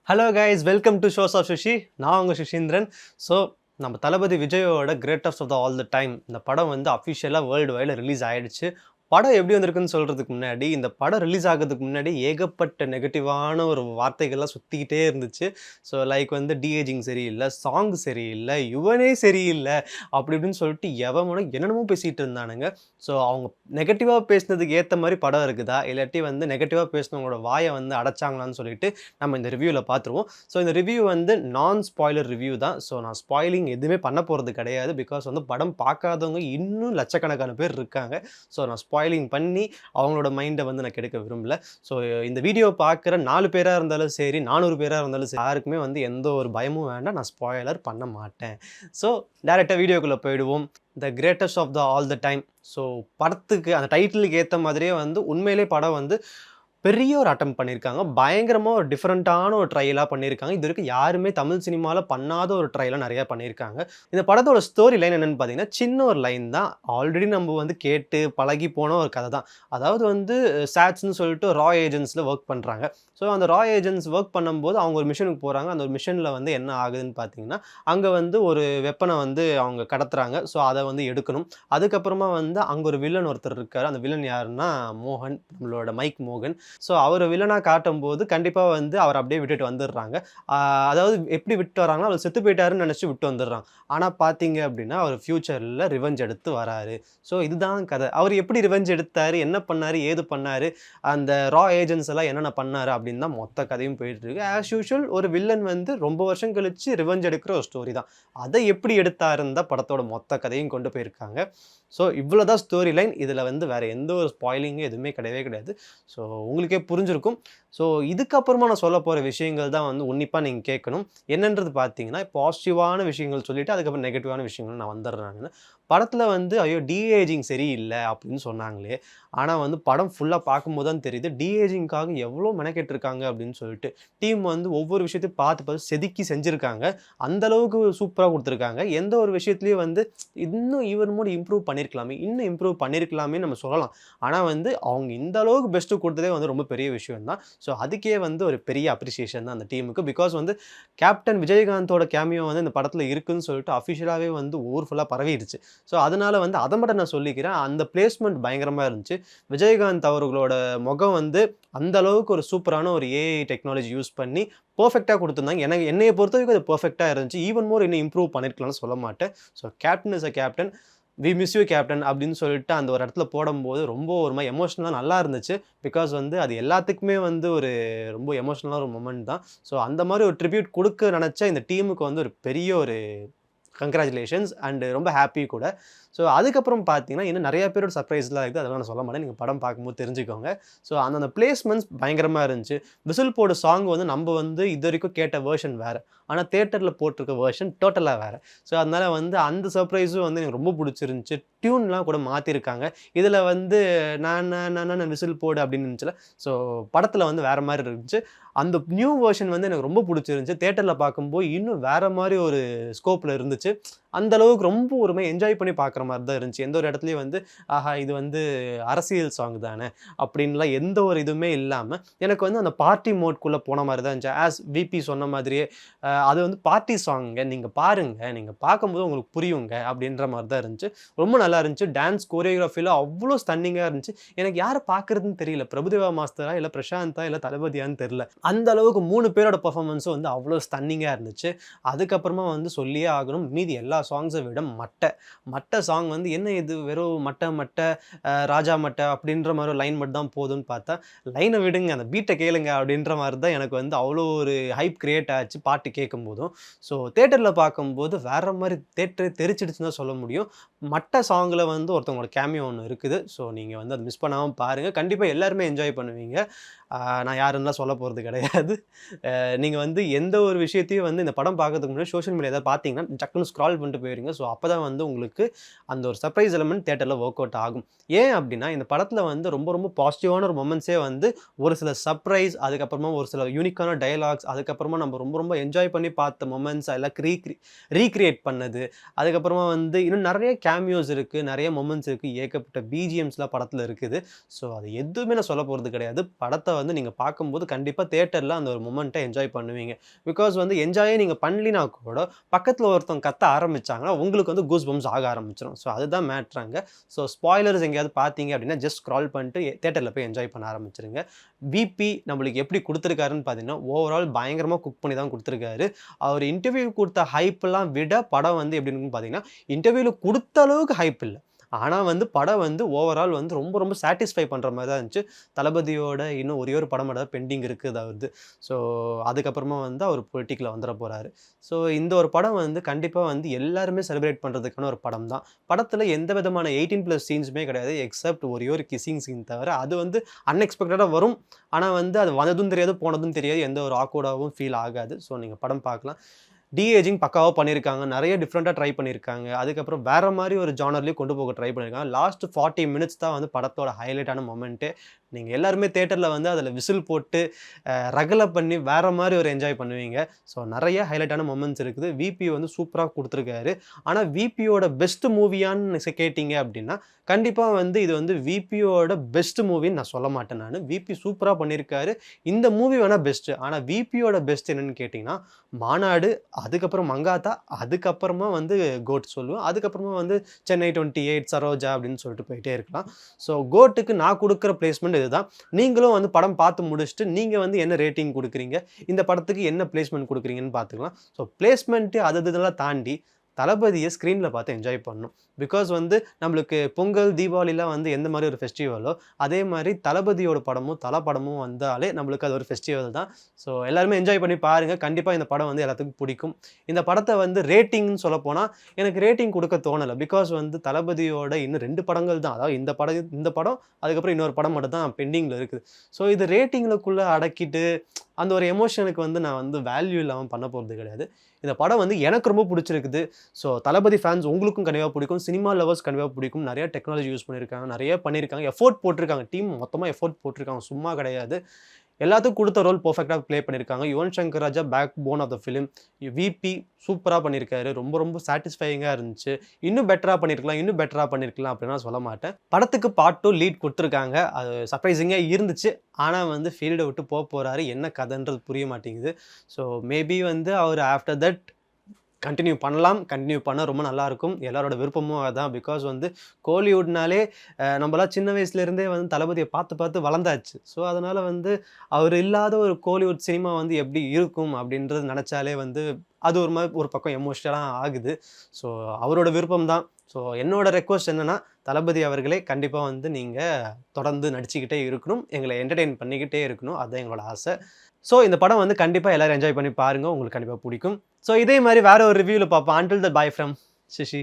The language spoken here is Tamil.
Hello guys, welcome to shows of Sushi. நான் உங்கள் சுஷீந்திரன். ஸோ நம்ம தளபதி விஜயோட greatest of the all the time இந்த படம் வந்து அஃபிஷியலாக வேர்ல்டு வைடில் ரிலீஸ் ஆகிடுச்சு. படம் எப்படி வந்திருக்குன்னு சொல்கிறதுக்கு முன்னாடி, இந்த படம் ரிலீஸ் ஆகிறதுக்கு முன்னாடி ஏகப்பட்ட நெகட்டிவான ஒரு வார்த்தைகள்லாம் சுற்றிக்கிட்டே இருந்துச்சு. ஸோ லைக் வந்து டிஏஜிங் சரியில்லை, சாங் சரியில்லை, யுவனே சரியில்லை, அப்படி இப்படின்னு சொல்லிட்டு எவனோ என்னென்னமோ பேசிகிட்டு இருந்தானுங்க. ஸோ அவங்க நெகட்டிவாக பேசினதுக்கு ஏற்ற மாதிரி படம் இருக்குதா, இல்லாட்டி வந்து நெகட்டிவாக பேசினவங்களோட வாயை வந்து அடைச்சாங்களான்னு சொல்லிட்டு நம்ம இந்த ரிவ்யூவில் பார்த்துருவோம். ஸோ இந்த ரிவ்யூ வந்து நான் ஸ்பாய்லர் ரிவ்யூ தான். ஸோ நான் ஸ்பாயிலிங் எதுவுமே பண்ண போகிறது கிடையாது. பிகாஸ் வந்து படம் பார்க்காதவங்க இன்னும் லட்சக்கணக்கான பேர் இருக்காங்க. ஸோ நான் ஸ்பாயிலிங் பண்ணி அவங்களோட மைண்டை வந்து நான் கெடுக்க விரும்பல. ஸோ இந்த வீடியோ பார்க்குற 4 பேராக இருந்தாலும் சரி, 400 பேராக இருந்தாலும் சரி, யாருக்குமே வந்து எந்த ஒரு பயமும் வேண்டாம். நான் ஸ்பாயிலர் பண்ண மாட்டேன். ஸோ டேரெக்டாக வீடியோக்குள்ளே போயிடுவோம். The greatest of the all the time. So படத்துக்கு அந்த டைட்டிலுக்கு ஏற்ற மாதிரியே வந்து உண்மையிலே படம் வந்து பெரிய ஒரு அட்டெம்ப்ட் பண்ணியிருக்காங்க. பயங்கரமாக ஒரு டிஃப்ரெண்ட்டான ஒரு ட்ரையலாக பண்ணியிருக்காங்க. இது வரைக்கும் யாருமே தமிழ் சினிமாவில் பண்ணாத ஒரு ட்ரையலாக நிறையா பண்ணியிருக்காங்க. இந்த படத்தோட ஸ்டோரி லைன் என்னென்னு பார்த்தீங்கன்னா, சின்ன ஒரு லைன் தான். ஆல்ரெடி நம்ம வந்து கேட்டு பழகி போன ஒரு கதை தான். அதாவது வந்து சாட்ஸ்ன்னு சொல்லிட்டு ரா ஏஜென்ட்ஸில் ஒர்க் பண்ணுறாங்க. ஸோ அந்த ரா ஏஜென்ட்ஸ் ஒர்க் பண்ணும்போது அவங்க ஒரு மிஷனுக்கு போகிறாங்க. அந்த ஒரு மிஷனில் வந்து என்ன ஆகுதுன்னு பார்த்தீங்கன்னா, அங்கே வந்து ஒரு வெப்பனை வந்து அவங்க கடத்துறாங்க. ஸோ அதை வந்து எடுக்கணும். அதுக்கப்புறமா வந்து அங்கே ஒரு வில்லன் ஒருத்தர் இருக்கார். அந்த வில்லன் யாருன்னா மோகன், நம்மளோட மைக் மோகன். ஸோ அவர் வில்லனாக காட்டும்போது கண்டிப்பாக வந்து அவர் அப்படியே விட்டுட்டு வந்துடுறாங்க. அதாவது எப்படி விட்டு வராங்கன்னா, அவர் செத்து போயிட்டாருன்னு நினச்சி விட்டு வந்துடுறாங்க. ஆனால் பார்த்தீங்க அப்படின்னா, அவர் ஃப்யூச்சரில் ரிவெஞ்ச் எடுத்து வராரு. ஸோ இதுதான் கதை. அவர் எப்படி ரிவெஞ்ச் எடுத்தார், என்ன பண்ணார், ஏது பண்ணார், அந்த ரா ஏஜென்ட்ஸ் எல்லாம் என்னென்ன பண்ணார் அப்படின்னு தான் மொத்த கதையும் போயிட்டு இருக்கு. ஆஸ் யூஷுவல் ஒரு வில்லன் வந்து ரொம்ப வருஷம் கழிச்சு ரிவெஞ்ச் எடுக்கிற ஒரு ஸ்டோரி தான். அதை எப்படி எடுத்தாருன்னு தான் படத்தோட மொத்த கதையும் கொண்டு போயிருக்காங்க. ஸோ இவ்வளோ தான் ஸ்டோரி லைன். இதில் வந்து வேறு எந்த ஒரு ஸ்பாயிலிங்கும் எதுவுமே கிடையவே கிடையாது. ஸோ உங்களுக்கே புரிஞ்சிருக்கும். ஸோ இதுக்கப்புறமா நான் சொல்ல போகிற விஷயங்கள் தான் வந்து உன்னிப்பாக நீங்கள் கேட்கணும். என்னன்றது பார்த்தீங்கன்னா, பாசிட்டிவான விஷயங்கள் சொல்லிவிட்டு அதுக்கப்புறம் நெகட்டிவான விஷயங்கள் நான் வந்துடுறேன். நான் படத்தில் வந்து ஐயோ டிஏஜிங் சரியில்லை அப்படின்னு சொன்னாங்களே, ஆனால் வந்து படம் ஃபுல்லாக பார்க்கும்போது தான் தெரியுது டிஏஜிங்காக எவ்வளோ மெனக்கெட்டிருக்காங்க அப்படின்னு சொல்லிட்டு. டீம் வந்து ஒவ்வொரு விஷயத்தையும் பார்த்து பார்த்து செதுக்கி செஞ்சுருக்காங்க. அந்தளவுக்கு சூப்பராக கொடுத்துருக்காங்க. எந்த ஒரு விஷயத்துலையும் வந்து இன்னும் ஈவன் மோர் இம்ப்ரூவ் பண்ணியிருக்கலாமே, இன்னும் இம்ப்ரூவ் பண்ணியிருக்கலாமே நம்ம சொல்லலாம். ஆனால் வந்து அவங்க இந்த அளவுக்கு பெஸ்ட்டு கொடுத்ததே வந்து ரொம்ப பெரிய விஷயம் தான். ஸோ அதுக்கே வந்து ஒரு பெரிய அப்ரிசியேஷன் தான் அந்த டீமுக்கு. பிகாஸ் வந்து கேப்டன் விஜயகாந்தோட கேமியோ வந்து இந்த படத்தில் இருக்குதுன்னு சொல்லிட்டு அஃபிஷியலாகவே வந்து ஊர் ஃபுல்லாக பரவிடுச்சு. ஸோ அதனால் வந்து அதை மட்டும் நான் சொல்லிக்கிறேன். அந்த பிளேஸ்மெண்ட் பயங்கரமாக இருந்துச்சு. விஜயகாந்த் அவர்களோட முகம் வந்து அந்த அளவுக்கு ஒரு சூப்பரான ஒரு ஏஐ டெக்னாலஜி யூஸ் பண்ணி பர்ஃபெக்டாக கொடுத்துருந்தாங்க. என்னையை பொறுத்த வரைக்கும் அது பர்ஃபெக்டாக இருந்துச்சு. ஈவன் மோர் இன்னும் இம்ப்ரூவ் பண்ணியிருக்கலாம்னு சொல்ல மாட்டேன். So captain is a captain, we miss you captain அப்படின்னு சொல்லிட்டு அந்த ஒரு இடத்துல போடும்போது ரொம்ப ஒரு மாதிரி எமோஷ்னலாக நல்லா இருந்துச்சு. பிகாஸ் வந்து அது எல்லாத்துக்குமே வந்து ஒரு ரொம்ப எமோஷ்னலான ஒரு மொமெண்ட் தான். ஸோ அந்த மாதிரி ஒரு ட்ரிபியூட் கொடுக்க நினச்ச இந்த டீமுக்கு வந்து ஒரு பெரிய ஒரு கங்க்ராச்சுலேஷன்ஸ் அண்ட் ரொம்ப ஹாப்பி கூட. ஸோ அதுக்கப்புறம் பார்த்தீங்கன்னா, இன்னும் நிறைய பேரோட சர்ப்ரைஸ்லாம் இருக்குது. அதெல்லாம் நான் சொல்ல மாட்டேன். நீங்கள் படம் பார்க்கும்போது தெரிஞ்சுக்கோங்க. ஸோ அந்தந்த பிளேஸ்மெண்ட்ஸ் பயங்கரமாக இருந்துச்சு. விசில் போட சாங் வந்து நம்ம வந்து இது வரைக்கும் கேட்ட வேர்ஷன் வேறு. ஆனால் தியேட்டரில் போட்டிருக்க வேர்ஷன் டோட்டலாக வேறு. ஸோ அதனால் வந்து அந்த சர்ப்ரைஸும் வந்து எனக்கு ரொம்ப பிடிச்சிருந்துச்சு. டியூன்லாம் கூட மாற்றிருக்காங்க. இதில் வந்து நான் விசில் போடு அப்படின்னு இருந்துச்சுல. ஸோ படத்தில் வந்து வேறு மாதிரி இருந்துச்சு. அந்த நியூ வேர்ஷன் வந்து எனக்கு ரொம்ப பிடிச்சிருந்துச்சு. தியேட்டரில் பார்க்கும்போது இன்னும் வேறு மாதிரி ஒரு ஸ்கோப்பில் இருந்துச்சு. அந்தளவுக்கு ரொம்ப ஒரு மாதிரி என்ஜாய் பண்ணி பார்க்குற மாதிரி தான் இருந்துச்சு. எந்த ஒரு இடத்துலையும் வந்து ஆஹா இது வந்து அரசியல் சாங் தானே அப்படின்லாம் எந்த ஒரு இதுவுமே இல்லாமல் எனக்கு வந்து அந்த பார்ட்டி மோட்குள்ளே போன மாதிரி தான் இருந்துச்சு. ஆஸ் விபி சொன்ன மாதிரியே அது வந்து பார்ட்டி சாங்குங்க, நீங்கள் பாருங்கள், நீங்கள் பார்க்கும்போது உங்களுக்கு புரியுங்க அப்படின்ற மாதிரி தான் இருந்துச்சு. ரொம்ப நல்லா இருந்துச்சு. டான்ஸ் கோரியோகிராஃபியில் அவ்வளோ ஸ்டன்னிங்காக இருந்துச்சு. எனக்கு யாரை பார்க்குறதுன்னு தெரியல. பிரபுதேவா மாஸ்டரா இல்லை பிரசாந்தா இல்லை தளபதியான்னு தெரியல. அந்த அளவுக்கு 3 பேரோட பர்ஃபார்மன்ஸும் வந்து அவ்வளோ ஸ்டன்னிங்காக இருந்துச்சு. அதுக்கப்புறமா வந்து சொல்லியே ஆகணும், மீதி எல்லா சாங்ஸை விட மட்டை சாங் வந்து என்ன இது வெறும் மட்டை ராஜா மட்டை அப்படின்ற மாதிரி ஒரு லைன் மட்டும் தான் போதும்னு பார்த்தா, லைனை விடுங்க அந்த பீட்டை கேளுங்க அப்படின்ற மாதிரி தான் எனக்கு வந்து அவ்வளோ ஒரு ஹைப் கிரியேட் ஆச்சு பாட்டு கேட்கும்போதும். ஸோ தேட்டரில் பார்க்கும்போது வேறு மாதிரி தேட்டரே தெரிச்சிடுச்சுன்னு தான் சொல்ல முடியும். மட்டை சாங்கில் வந்து ஒருத்தவங்களோட கேமியோ ஒன்று இருக்குது. ஸோ நீங்கள் வந்து அதை மிஸ் பண்ணாமல் பாருங்கள். கண்டிப்பாக எல்லாருமே என்ஜாய் பண்ணுவீங்க. நான் யாருன்னுலாம் சொல்ல போகிறது கிடையாது. நீங்கள் வந்து எந்த ஒரு விஷயத்தையும் வந்து இந்த படம் பார்க்கறதுக்கு முன்னாடி சோஷியல் மீடியா ஏதாவது பார்த்தீங்கன்னா டக்குன்னு ஸ்க்ரால் பண்ணிட்டு போயிடுங்க. ஸோ அப்போ தான் வந்து உங்களுக்கு அந்த ஒரு சர்ப்ரைஸ் எலிமெண்ட் தியேட்டரில் ஒர்க் அவுட் ஆகும். ஏன் அப்படின்னா இந்த படத்தில் வந்து ரொம்ப ரொம்ப பாசிட்டிவான ஒரு மொமெண்ட்ஸே வந்து ஒரு சில சர்ப்ரைஸ், அதுக்கப்புறமா ஒரு சில யூனிக்கான டயலாக்ஸ், அதுக்கப்புறமா நம்ம ரொம்ப ரொம்ப என்ஜாய் பண்ணி பார்த்த மொமெண்ட்ஸ் எல்லாம் ரீக்ரியேட் பண்ணது. அதுக்கப்புறமா வந்து இன்னும் நிறைய கேமியோஸ் இருக்குது, நிறைய மொமெண்ட்ஸ் இருக்குது, ஏகப்பட்ட பிஜிஎம்ஸ்லாம் படத்தில் இருக்குது. ஸோ அது எதுவுமே நான் சொல்ல போகிறது கிடையாது. படத்தை வந்து நீங்கள் பார்க்கும்போது கண்டிப்பாக தியேட்டரில் அந்த ஒரு மொமெண்ட்டை என்ஜாய் பண்ணுவீங்க. பிகாஸ் வந்து என்ஜாயே நீங்கள் பண்ணலினா கூட பக்கத்தில் ஒருத்தவங்க கத்த ஆரம்பிச்சாங்கன்னா உங்களுக்கு வந்து கூஸ் பம்ப்ஸ் ஆக ஆரம்பிச்சிடும். ஸோ அதுதான் மேட்ராங்க. ஸோ ஸ்பாய்லர்ஸ் எங்கேயாவது பார்த்தீங்க அப்படின்னா ஜஸ்ட் ஸ்க்ரால் பண்ணிட்டு தியேட்டரில் போய் என்ஜாய் பண்ண ஆரம்பிச்சிருங்க. விபி நம்மளுக்கு எப்படி கொடுத்துருக்காருன்னு பார்த்தீங்கன்னா ஓவரால் பயங்கரமாக குக் பண்ணி தான் கொடுத்துருக்காரு. அவர் இன்டர்வியூ கொடுத்த ஹைப்லாம் விட படம் வந்து எப்படி இருக்குன்னு பார்த்தீங்கன்னா இன்டர்வியூவில் கொடுத்த அளவுக்கு ஹைப் இல்லை. ஆனால் வந்து படம் வந்து ஓவரால் வந்து ரொம்ப ரொம்ப சாட்டிஸ்ஃபை பண்ணுற மாதிரி தான் இருந்துச்சு. தளபதியோட இன்னும் ஒரே ஒரு படம் மட்டும் தான் பெண்டிங் இருக்குது அவருது. ஸோ அதுக்கப்புறமா வந்து அவர் பொலிட்டிக்கில் வந்துட போகிறாரு. ஸோ இந்த ஒரு படம் வந்து கண்டிப்பாக வந்து எல்லாருமே செலிப்ரேட் பண்ணுறதுக்கான ஒரு படம் தான். படத்தில் எந்த விதமான 18+ சீன்ஸுமே கிடையாது. எக்ஸப்ட் ஒரே ஒரு கிஸ்ஸிங் சீன் தவிர அது வந்து அன்எக்ஸ்பெக்டடாக வரும். ஆனால் வந்து அது வந்ததும் தெரியாது போனதும் தெரியாது. எந்த ஒரு ஆக்வர்டாகவும் ஃபீல் ஆகாது. ஸோ நீங்கள் படம் பார்க்கலாம். ஏஜிங் பக்காவாக பண்ணியிருக்காங்க. நிறைய டிஃப்ரெண்ட்டாக ட்ரை பண்ணியிருக்காங்க. அதுக்கப்புறம் வேறு மாதிரி ஒரு ஜானர்லேயும் கொண்டு போக ட்ரை பண்ணியிருக்காங்க. லாஸ்ட் 40 மினிட்ஸ் தான் வந்து படத்தோட ஹைலைட்டான மொமெண்ட்டே. நீங்கள் எல்லாருமே தியேட்டரில் வந்து அதில் விசில் போட்டு ரகலை பண்ணி வேறு மாதிரி ஒரு என்ஜாய் பண்ணுவீங்க. ஸோ நிறைய ஹைலைட்டான மொமெண்ட்ஸ் இருக்குது. விபி வந்து சூப்பராக கொடுத்துருக்காரு. ஆனால் விபியோட பெஸ்ட் மூவியான்னு கேட்டிங்க அப்படின்னா கண்டிப்பாக வந்து இது வந்து விபியோட பெஸ்ட் மூவின்னு நான் சொல்ல மாட்டேன் நான். விபி சூப்பராக பண்ணியிருக்காரு. இந்த மூவி வேணால் பெஸ்ட்டு. ஆனால் விபியோட பெஸ்ட் என்னென்னு கேட்டிங்கன்னா மாநாடு, அதுக்கப்புறம் மங்காத்தா, அதுக்கப்புறமா வந்து கோட் சொல்லுவேன். அதுக்கப்புறமா வந்து சென்னை 28, சரோஜா அப்படின்னு சொல்லிட்டு போயிட்டே இருக்கலாம். ஸோ கோட்டுக்கு நான் கொடுக்குற பிளேஸ்மெண்ட் இதுதான். நீங்களும் வந்து படம் பார்த்து முடிச்சுட்டு நீங்கள் வந்து என்ன ரேட்டிங் கொடுக்குறீங்க, இந்த படத்துக்கு என்ன பிளேஸ்மெண்ட் கொடுக்குறீங்கன்னு பார்த்துக்கலாம். ஸோ பிளேஸ்மெண்ட்டு அது இதெல்லாம் தாண்டி தளபதியை ஸ்க்ரீனில் பார்த்து என்ஜாய் பண்ணணும். பிகாஸ் வந்து நம்மளுக்கு பொங்கல், தீபாவளிலாம் வந்து எந்த மாதிரி ஒரு ஃபெஸ்டிவலோ அதே மாதிரி தளபதியோட படமும் படமும் வந்தாலே நம்மளுக்கு அது ஒரு ஃபெஸ்டிவல் தான். ஸோ எல்லாருமே என்ஜாய் பண்ணி பாருங்கள். கண்டிப்பாக இந்த படம் வந்து எல்லாத்துக்கும் பிடிக்கும். இந்த படத்தை வந்து ரேட்டிங்னு சொல்லப்போனால் எனக்கு ரேட்டிங் கொடுக்க தோணலை. பிகாஸ் வந்து தளபதியோட இன்னும் 2 படங்கள் தான். அதாவது இந்த படம் அதுக்கப்புறம் இன்னொரு படம் மட்டும் தான் பெண்டிங்கில் இருக்குது. ஸோ இது ரேட்டிங்களுக்குள்ளே அடக்கிட்டு அந்த ஒரு எமோஷனுக்கு வந்து நான் வந்து வேல்யூ இல்லாமல் பண்ண போகிறது கிடையாது. இந்த படம் வந்து எனக்கு ரொம்ப பிடிச்சிருக்குது. ஸோ தளபதி ஃபேன்ஸ் உங்களுக்கும் கண்டிப்பாக பிடிக்கும். சினிமா லவர்ஸ் கண்டிப்பாக பிடிக்கும். நிறைய டெக்னாலஜி யூஸ் பண்ணியிருக்காங்க. நிறைய பண்ணியிருக்காங்க. எஃபோர்ட் போட்டிருக்காங்க. டீம் மொத்தமாக எஃபோர்ட் போட்டிருக்காங்க. சும்மா கிடையாது. எல்லாத்துக்கும் கொடுத்த ரோல் பெர்ஃபெக்டாக ப்ளே பண்ணியிருக்காங்க. Yuvan Shankar Raja backbone of the film. VP சூப்பராக பண்ணியிருக்காரு. ரொம்ப ரொம்ப சாட்டிஸ்ஃபையிங்காக இருந்துச்சு. இன்னும் பெட்டராக பண்ணியிருக்கலாம் அப்படின்னு நான் சொல்ல மாட்டேன். படத்துக்கு பார்ட் 2 லீட் கொடுத்துருக்காங்க. அது சர்ப்ரைசிங்காக இருந்துச்சு. ஆனால் வந்து ஃபீல்டை விட்டு போகிறாரு. என்ன கதைன்றது புரிய மாட்டேங்குது. ஸோ மேபி வந்து அவர் ஆஃப்டர் தட் கண்டினியூ பண்ணால் ரொம்ப நல்லாயிருக்கும். எல்லாரோட விருப்பமும் அதுதான். பிகாஸ் வந்து கோலிவுட்னாலே நம்மளாம் சின்ன வயசுலேருந்தே வந்து தளபதியை பார்த்து வளர்ந்தாச்சு. ஸோ அதனால் வந்து அவர் இல்லாத ஒரு கோலிவுட் சினிமா வந்து எப்படி இருக்கும் அப்படின்றது நினச்சாலே வந்து அது ஒரு பக்கம் எமோஷனலாக ஆகுது. ஸோ அவரோட விருப்பம் தான். ஸோ என்னோட ரெக்வஸ்ட் என்னென்னா தளபதி அவர்களே கண்டிப்பாக வந்து நீங்கள் தொடர்ந்து நடிச்சுக்கிட்டே இருக்கணும். எங்களை என்டர்டெயின் பண்ணிக்கிட்டே இருக்கணும். அதுதான் எங்களோட ஆசை. ஸோ இந்த படம் வந்து கண்டிப்பாக எல்லோரும் என்ஜாய் பண்ணி பாருங்கள். உங்களுக்கு கண்டிப்பாக பிடிக்கும். ஸோ இதே மாதிரி வேறு ஒரு ரிவ்யூவில் பார்ப்போம். Until that bye from ஷிஷி.